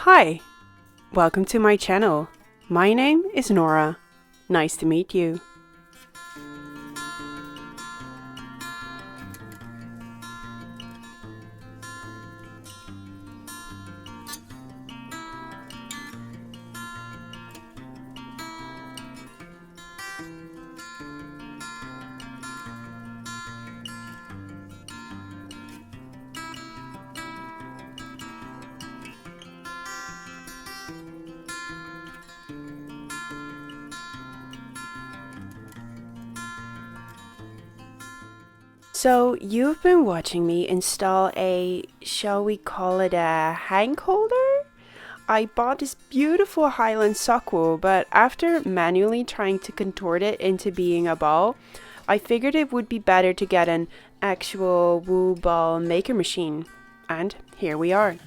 Hi, welcome to my channel. My name is Nora. Nice to meet you. So you've been watching me install shall we call it a hang holder? I bought this beautiful Highland sock wool, but after manually trying to contort it into being a ball, I figured it would be better to get an actual wool ball maker machine. And here we are.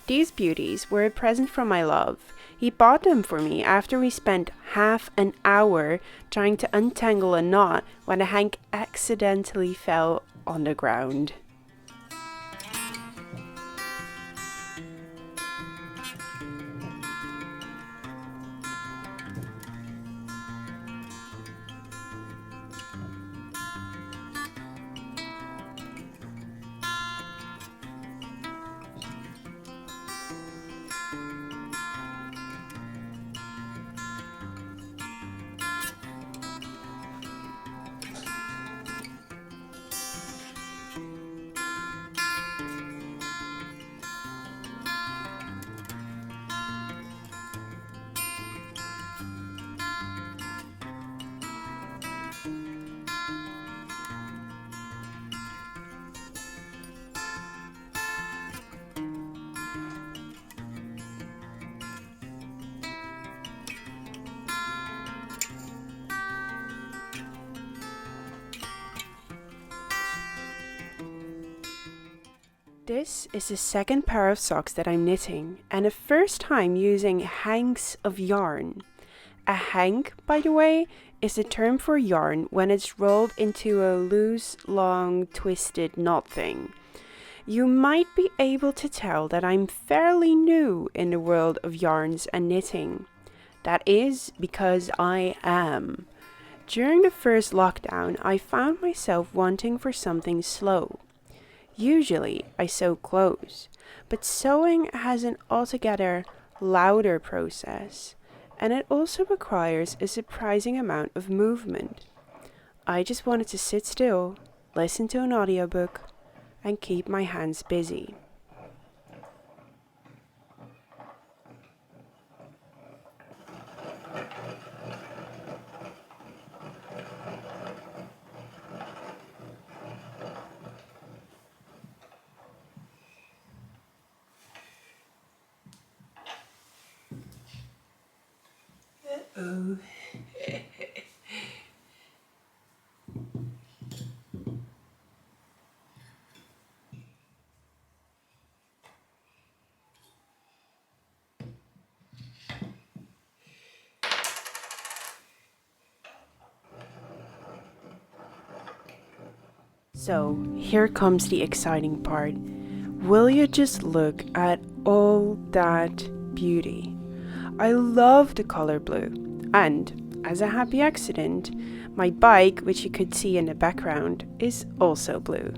These beauties were a present from my love. He bought them for me after we spent half an hour trying to untangle a knot when a hank accidentally fell on the ground. This is the second pair of socks that I'm knitting, and the first time using hanks of yarn. A hank, by the way, is the term for yarn when it's rolled into a loose, long, twisted knot thing. You might be able to tell that I'm fairly new in the world of yarns and knitting. That is because I am. During the first lockdown, I found myself wanting for something slow. Usually I sew clothes, but sewing has an altogether louder process, and it also requires a surprising amount of movement. I just wanted to sit still, listen to an audiobook, and keep my hands busy. Oh. So, here comes the exciting part. Will you just look at all that beauty? I love the color blue, and as a happy accident, my bike, which you could see in the background, is also blue.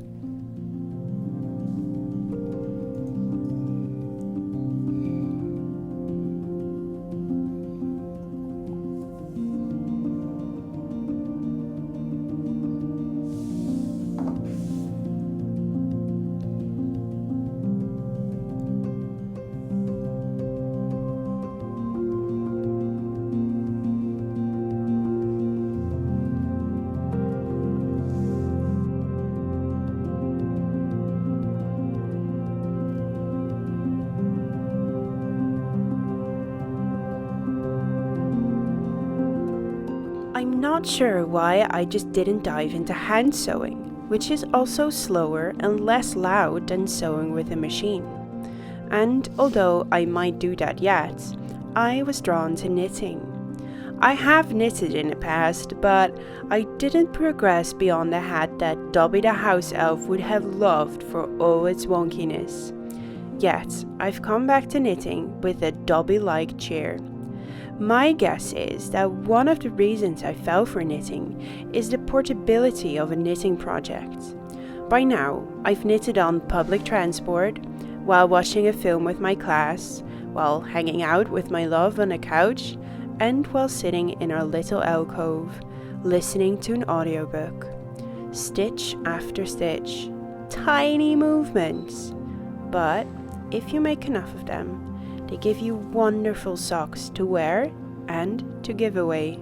I'm not sure why I just didn't dive into hand sewing, which is also slower and less loud than sewing with a machine. And although I might do that yet, I was drawn to knitting. I have knitted in the past, but I didn't progress beyond the hat that Dobby the house elf would have loved for all its wonkiness. Yet, I've come back to knitting with a Dobby-like cheer. My guess is that one of the reasons I fell for knitting is the portability of a knitting project. By now, I've knitted on public transport, while watching a film with my class, while hanging out with my love on a couch, and while sitting in our little alcove, listening to an audiobook. Stitch after stitch, tiny movements. But if you make enough of them, they give you wonderful socks to wear and to give away.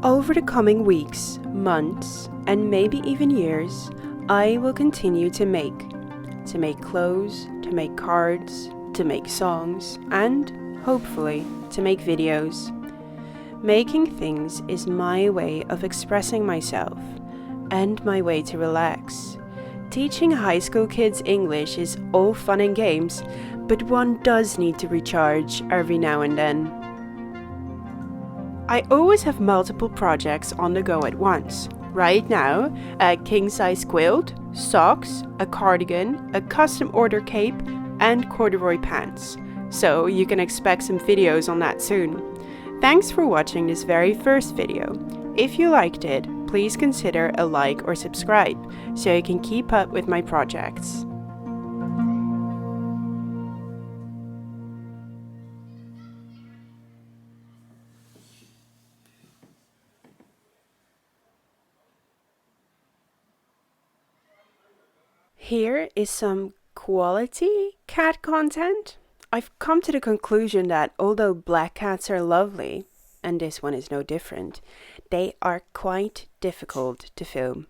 Over the coming weeks, months, and maybe even years, I will continue to make clothes, to make cards, to make songs, and, hopefully, to make videos. Making things is my way of expressing myself, and my way to relax. Teaching high school kids English is all fun and games, but one does need to recharge every now and then. I always have multiple projects on the go at once. Right now, a king-size quilt, socks, a cardigan, a custom order cape, and corduroy pants. So you can expect some videos on that soon. Thanks for watching this very first video. If you liked it, please consider a like or subscribe so you can keep up with my projects. Here is some quality cat content. I've come to the conclusion that although black cats are lovely, and this one is no different, they are quite difficult to film.